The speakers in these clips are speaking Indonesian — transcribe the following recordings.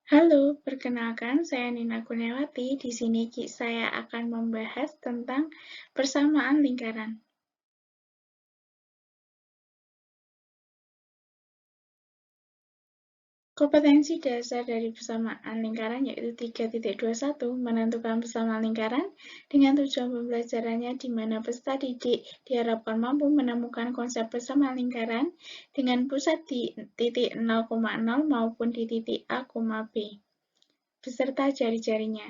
Halo, perkenalkan saya Nina Kurniawati. Di sini saya akan membahas tentang persamaan lingkaran. Kompetensi dasar dari persamaan lingkaran yaitu 3.21, menentukan persamaan lingkaran dengan tujuan pembelajarannya di mana peserta didik diharapkan mampu menemukan konsep persamaan lingkaran dengan pusat di titik 0,0 maupun di titik A, B, beserta jari-jarinya.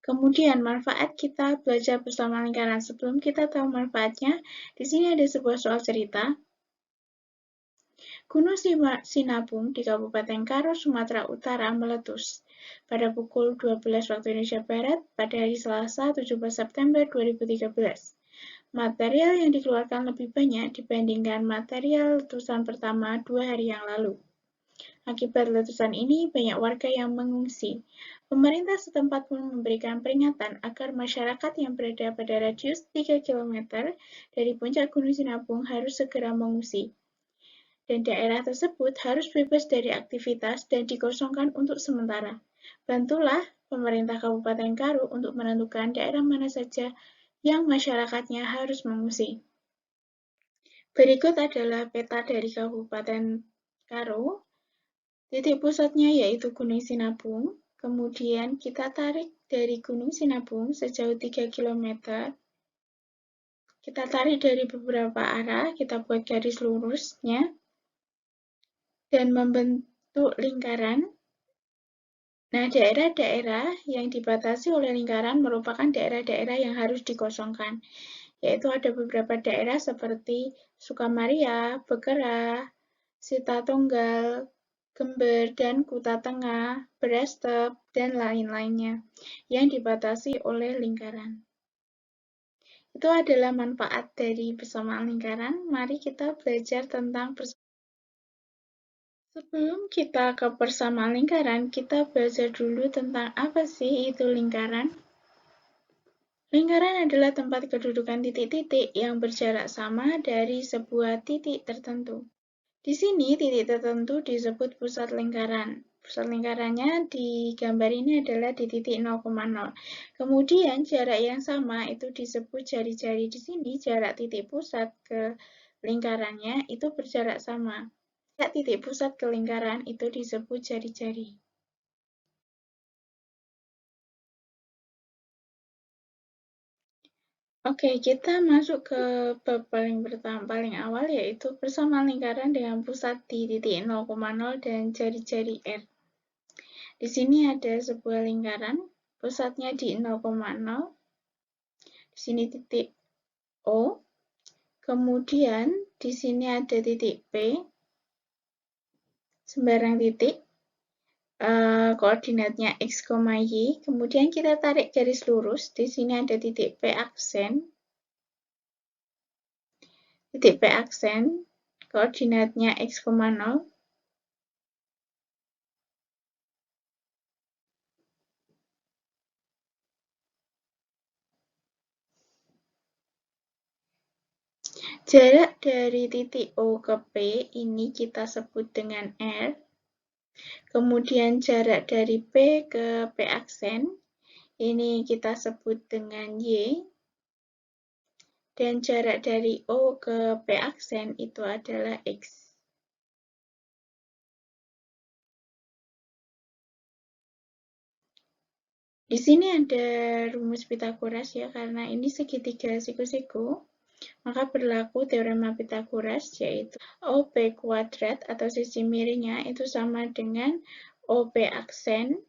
Kemudian, manfaat kita belajar bersama lingkaran. Sebelum kita tahu manfaatnya, di sini ada sebuah soal cerita. Gunung Sinabung di Kabupaten Karo, Sumatera Utara meletus pada pukul 12 waktu Indonesia Barat pada hari Selasa 17 September 2013. Material yang dikeluarkan lebih banyak dibandingkan material letusan pertama 2 hari yang lalu. Akibat letusan ini, banyak warga yang mengungsi. Pemerintah setempat pun memberikan peringatan agar masyarakat yang berada pada radius 3 km dari puncak Gunung Sinabung harus segera mengungsi. Dan daerah tersebut harus bebas dari aktivitas dan dikosongkan untuk sementara. Bantulah pemerintah Kabupaten Karo untuk menentukan daerah mana saja yang masyarakatnya harus mengungsi. Berikut adalah peta dari Kabupaten Karo. Titik pusatnya yaitu Gunung Sinabung, kemudian kita tarik dari Gunung Sinabung sejauh 3 km. Kita tarik dari beberapa arah, kita buat garis lurusnya, dan membentuk lingkaran. Nah, daerah-daerah yang dibatasi oleh lingkaran merupakan daerah-daerah yang harus dikosongkan, yaitu ada beberapa daerah seperti Sukamaria, Bekera, Sitatunggal, Gember, dan Kuta Tengah, Brastep, dan lain-lainnya yang dibatasi oleh lingkaran. Itu adalah manfaat dari persamaan lingkaran. Mari kita belajar tentang persamaan. Sebelum kita ke persamaan lingkaran, kita belajar dulu tentang apa sih itu lingkaran. Lingkaran adalah tempat kedudukan titik-titik yang berjarak sama dari sebuah titik tertentu. Di sini titik tertentu disebut pusat lingkaran. Pusat lingkarannya di gambar ini adalah di titik 0,0. Kemudian jarak yang sama itu disebut jari-jari. Di sini jarak titik pusat ke lingkarannya itu berjarak sama. Jarak titik pusat ke lingkaran itu disebut jari-jari. Oke, kita masuk ke bab paling awal yaitu persamaan lingkaran dengan pusat di titik 0,0 dan jari-jari R. Di sini ada sebuah lingkaran, pusatnya di 0,0. Di sini titik O. Kemudian di sini ada titik P, sembarang titik. Koordinatnya X, Y. Kemudian kita tarik garis lurus. Di sini ada titik P aksen. Titik P aksen, koordinatnya X, 0. Jarak dari titik O ke P ini kita sebut dengan R. Kemudian jarak dari P ke P aksen ini kita sebut dengan Y. Dan jarak dari O ke P aksen itu adalah X. Di sini ada rumus Pitagoras ya, karena ini segitiga siku-siku. Maka berlaku teorema Pitagoras, yaitu OP kuadrat atau sisi miringnya itu sama dengan OP aksen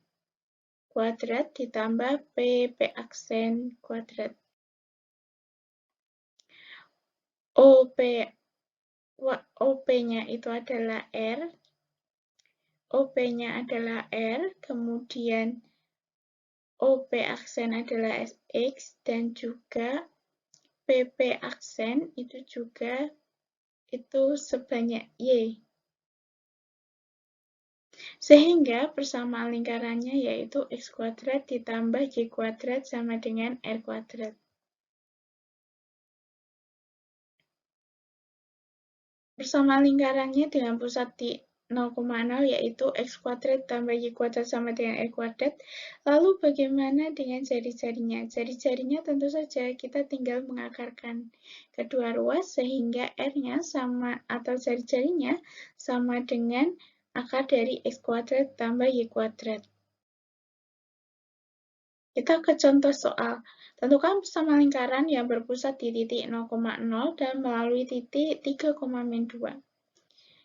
kuadrat ditambah PP aksen kuadrat. OP-nya itu adalah R, OP-nya adalah R, kemudian OP aksen adalah X, dan juga PP aksen itu juga itu sebanyak Y. Sehingga persamaan lingkarannya yaitu X kuadrat ditambah Y kuadrat sama dengan R kuadrat. Persamaan lingkarannya dengan pusat di 0,0 yaitu x kuadrat tambah y kuadrat sama dengan r kuadrat. Lalu bagaimana dengan jari-jarinya? Jari-jarinya tentu saja kita tinggal mengakarkan kedua ruas sehingga r-nya sama atau jari-jarinya sama dengan akar dari x kuadrat tambah y kuadrat. Kita ke contoh soal. Tentukan bersama lingkaran yang berpusat di titik 0,0 dan melalui titik 3,-2.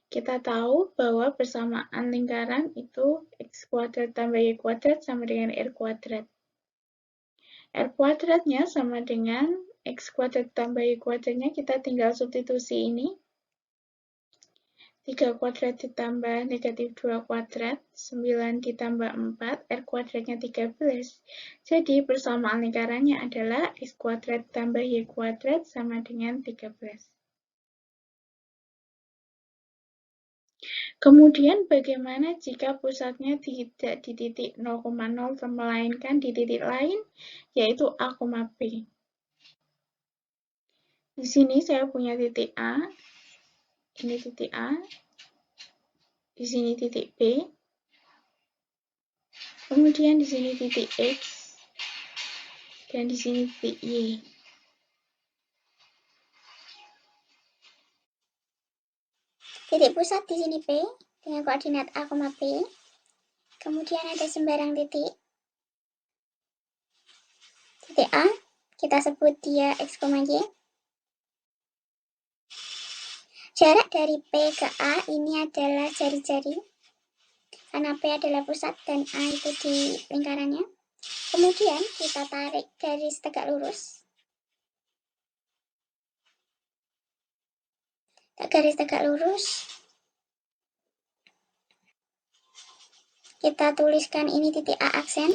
Kita tahu bahwa persamaan lingkaran itu x kuadrat tambah y kuadrat sama dengan r kuadrat. R kuadratnya sama dengan x kuadrat tambah y kuadratnya, kita tinggal substitusi ini. 3 kuadrat ditambah negatif 2 kuadrat, 9 ditambah 4, R kuadratnya 13. Jadi persamaan lingkarannya adalah X kuadrat tambah Y kuadrat sama dengan 13. Kemudian bagaimana jika pusatnya tidak di titik 0,0 melainkan di titik lain, yaitu A, B. Di sini saya punya titik A, ini titik A, di sini titik B, kemudian di sini titik X, dan di sini titik Y. Titik pusat di sini P dengan koordinat A, B. Kemudian ada sembarang titik. Titik A, kita sebut dia X, Y. Jarak dari P ke A ini adalah jari-jari, karena P adalah pusat dan A itu di lingkarannya. Kemudian kita tarik garis tegak lurus. Garis tegak lurus. Kita tuliskan ini titik A aksen.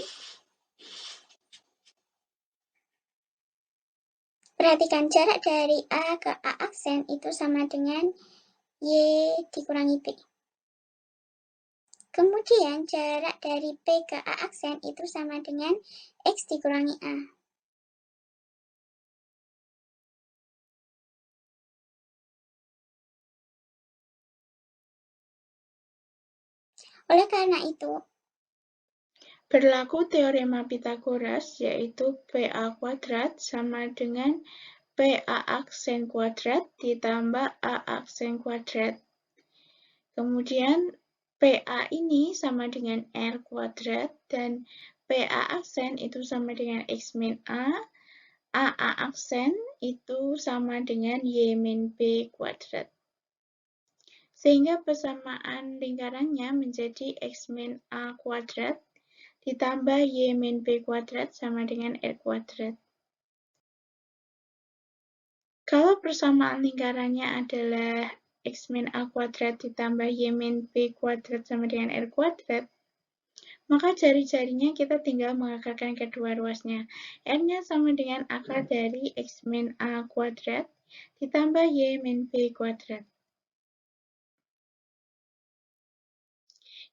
Perhatikan jarak dari A ke A aksen itu sama dengan Y dikurangi B. Kemudian jarak dari P ke A aksen itu sama dengan X dikurangi A. Oleh karena itu, berlaku teorema Pythagoras, yaitu PA kuadrat sama dengan PA aksen kuadrat ditambah A aksen kuadrat. Kemudian PA ini sama dengan R kuadrat dan PA aksen itu sama dengan X min A, AA aksen itu sama dengan Y min B kuadrat. Sehingga persamaan lingkarannya menjadi X min A kuadrat ditambah Y min B kuadrat sama dengan R kuadrat. Kalau persamaan lingkarannya adalah X min A kuadrat ditambah Y min B kuadrat sama dengan R kuadrat, maka jari-jarinya kita tinggal mengakarkan kedua ruasnya. R-nya sama dengan akar dari X min A kuadrat ditambah Y min B kuadrat.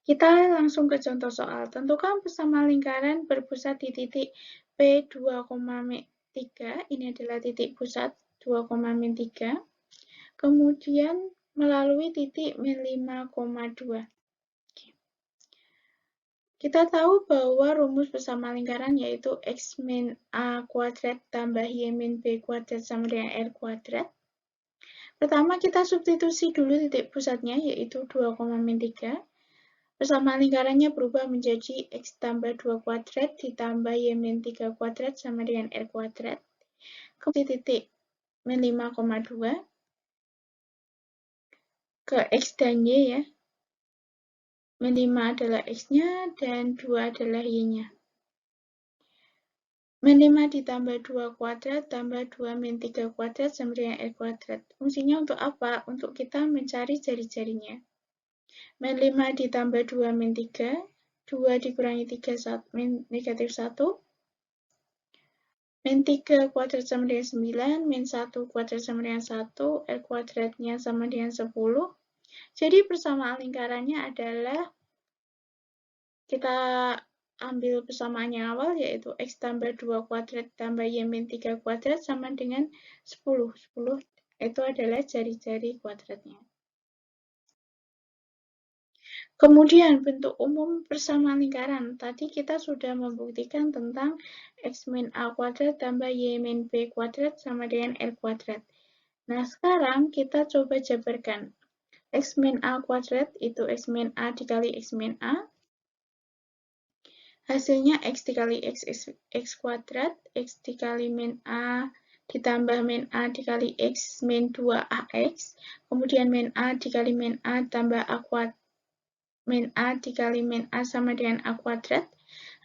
Kita langsung ke contoh soal. Tentukan persamaan lingkaran berpusat di titik P2,3. Ini adalah titik pusat 2,3. Kemudian melalui titik min 5,2. Kita tahu bahwa rumus persamaan lingkaran yaitu X min A kuadrat tambah Y min B kuadrat sama dengan R kuadrat. Pertama kita substitusi dulu titik pusatnya yaitu 2,3. Persamaan lingkarannya berubah menjadi X tambah 2 kuadrat ditambah Y min 3 kuadrat sama dengan R kuadrat. Kemudian titik min 5,2 ke X dan Y ya. Min 5 adalah X-nya dan 2 adalah Y-nya. Min 5 ditambah 2 kuadrat tambah 2 min 3 kuadrat sama dengan R kuadrat. Fungsinya untuk apa? Untuk kita mencari jari-jarinya. Min 5 ditambah 2 min 3, 2 dikurangi 3, min negatif 1. Min 3 kuadrat sama dengan 9, min 1 kuadrat sama dengan 1, R kuadratnya sama dengan 10. Jadi persamaan lingkarannya adalah kita ambil persamaannya awal yaitu X tambah 2 kuadrat tambah Y min 3 kuadrat sama dengan 10. 10 itu adalah jari-jari kuadratnya. Kemudian bentuk umum persamaan lingkaran. Tadi kita sudah membuktikan tentang X min A kuadrat tambah Y min B kuadrat sama dengan R kuadrat. Nah, sekarang kita coba jabarkan. X min A kuadrat itu X min A dikali X min A. Hasilnya X dikali X kuadrat, X dikali min A ditambah min A dikali X min 2AX, kemudian min A dikali min A tambah A kuadrat, min A dikali min A sama dengan A kuadrat.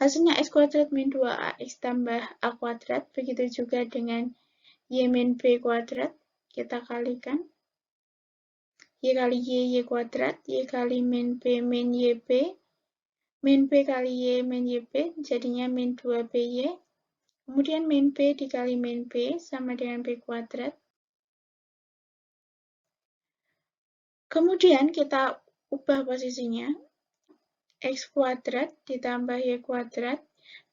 Hasilnya X kuadrat min 2AX tambah A kuadrat, begitu juga dengan Y min B kuadrat, kita kalikan. Y kali Y kuadrat, Y kali min B min YB, min B kali Y min YB, jadinya min 2BY. Kemudian min B dikali min B sama dengan B kuadrat. Kemudian kita ubah posisinya. X kuadrat ditambah Y kuadrat,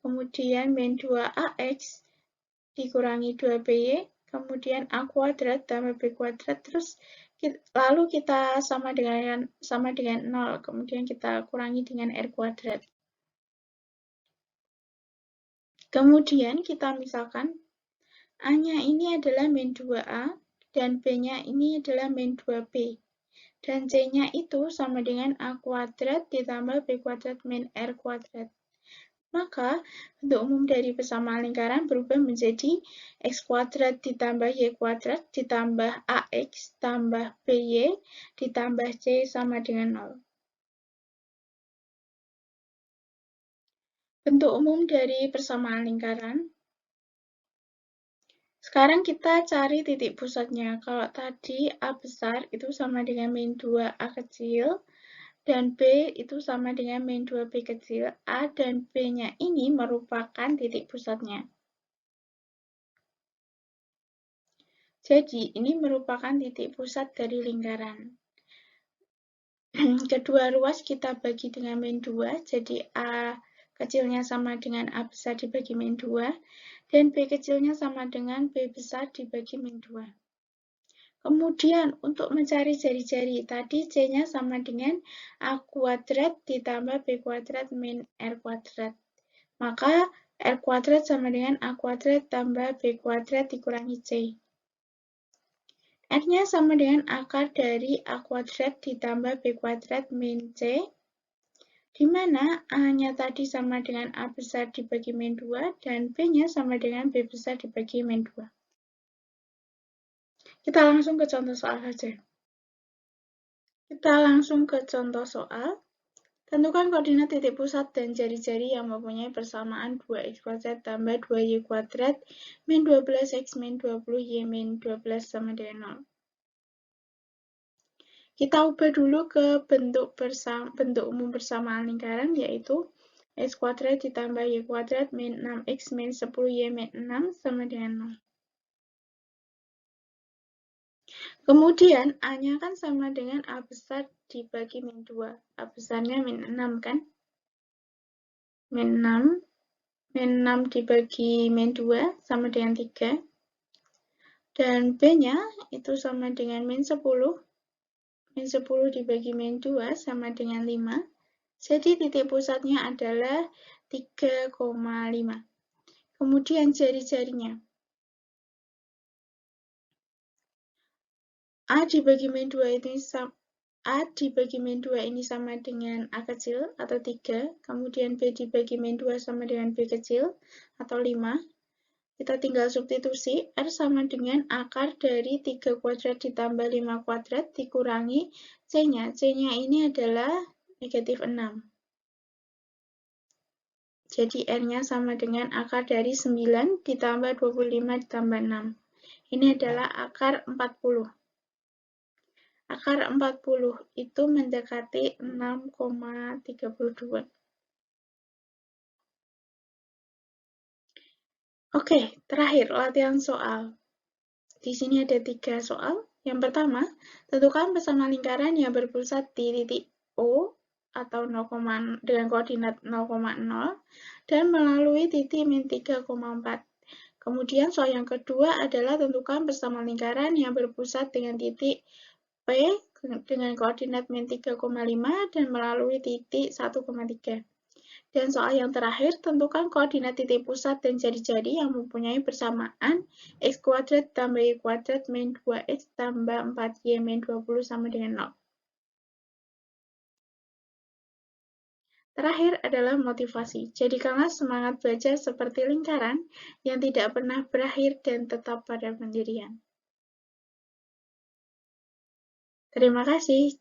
kemudian min 2AX dikurangi 2BY, kemudian A kuadrat tambah B kuadrat, terus lalu kita sama dengan 0, kemudian kita kurangi dengan R kuadrat. Kemudian kita misalkan A-nya ini adalah min 2A dan B-nya ini adalah min 2B. Dan C-nya itu sama dengan A kuadrat ditambah B kuadrat min R kuadrat. Maka bentuk umum dari persamaan lingkaran berubah menjadi X kuadrat ditambah Y kuadrat ditambah AX tambah BY ditambah C sama dengan 0. Bentuk umum dari persamaan lingkaran. Sekarang kita cari titik pusatnya. Kalau tadi A besar itu sama dengan min 2A kecil, dan B itu sama dengan min 2B kecil. A dan B-nya ini merupakan titik pusatnya. Jadi, ini merupakan titik pusat dari lingkaran. Kedua ruas kita bagi dengan min 2, jadi A kecilnya sama dengan A besar dibagi min 2, dan B kecilnya sama dengan B besar dibagi min 2. Kemudian, untuk mencari jari-jari, tadi C-nya sama dengan A kuadrat ditambah B kuadrat min R kuadrat. Maka, R kuadrat sama dengan A kuadrat tambah B kuadrat dikurangi C. R-nya sama dengan akar dari A kuadrat ditambah B kuadrat min C, di mana A-nya tadi sama dengan A besar dibagi min 2, dan B-nya sama dengan B besar dibagi min 2. Kita langsung ke contoh soal saja. Kita langsung ke contoh soal. Tentukan koordinat titik pusat dan jari-jari yang mempunyai persamaan 2x kuadrat tambah 2y kuadrat min 12x min 20y min 12 sama dengan 0. Kita ubah dulu ke bentuk umum persamaan lingkaran, yaitu x kuadrat ditambah y kuadrat min 6x min 10y min 6 sama dengan 0. Kemudian A-nya kan sama dengan A besar dibagi min 2. A besarnya min 6 kan? Min 6. Min 6 dibagi min 2 sama dengan 3. Dan B-nya itu sama dengan min 10. Min 10 dibagi min 2 sama dengan 5. Jadi titik pusatnya adalah 3,5. Kemudian jari-jarinya. A dibagi min 2 ini sama dengan A kecil atau 3. Kemudian B dibagi min 2 sama dengan B kecil atau 5. Kita tinggal substitusi, R sama dengan akar dari 3 kuadrat ditambah 5 kuadrat dikurangi C-nya. C-nya ini adalah negatif 6. Jadi R-nya sama dengan akar dari 9 ditambah 25 ditambah 6. Ini adalah akar 40. Akar 40 itu mendekati 6,32. Oke, terakhir latihan soal. Di sini ada 3 soal. Yang pertama, tentukan persamaan lingkaran yang berpusat di titik O atau dengan koordinat 0,0 dan melalui titik min 3,4. Kemudian soal yang kedua adalah tentukan persamaan lingkaran yang berpusat dengan titik P dengan koordinat min 3,5 dan melalui titik 1,3. Dan soal yang terakhir, tentukan koordinat titik pusat dan jari-jari yang mempunyai persamaan x kuadrat tambah y kuadrat min 2x tambah 4y min 20 sama dengan 0. Terakhir adalah motivasi. Jadikanlah semangat belajar seperti lingkaran yang tidak pernah berakhir dan tetap pada pendirian. Terima kasih.